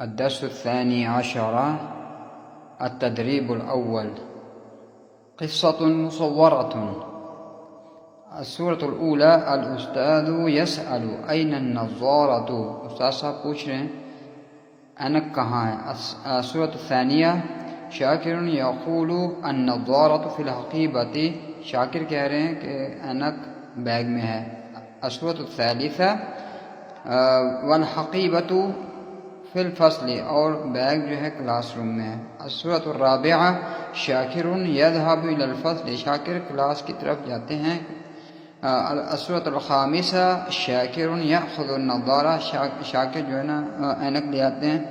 الدرس الثاني عشر. التدريب الأول. قصة مصورة. السورة الأولى. الأستاذ يسأل أين النظارة. أستاذ صاحب پوچھ رہے ہیں انک کہاں ہے. السورة الثانية. شاکر یقول النظارة فی الحقیبة. شاکر کہہ رہے ہیں کہ انک بیگ میں ہے. السورة الثالثة. والحقیبة فی الفصل. اور بیگ جو ہے کلاس روم میں ہے. السورة الرابعة. شاکر یذهب الی الفصل. شاکر کلاس کی طرف جاتے ہیں. السورة الخامسة. شاکر یأخذ النظارة. شاکر جو ہے نا اینک لے آتے ہیں.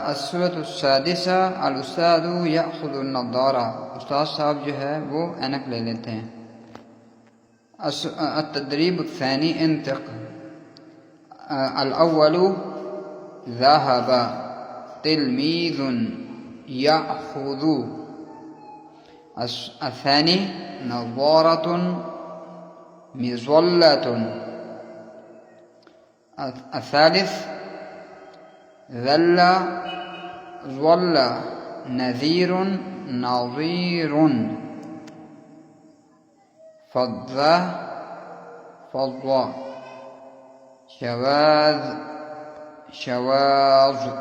السورة السادسة. الاستاذ یأخذ النظارة. استاد صاحب جو ہے وہ اینک لے لیتے ہیں. التدریب الثانی. انطق. الاول. ذهب تلميذ يأخذ. الثاني. نظارة مظلة. الثالث. ظل ظل نذير نظير. فض فض. شواذ شواظ.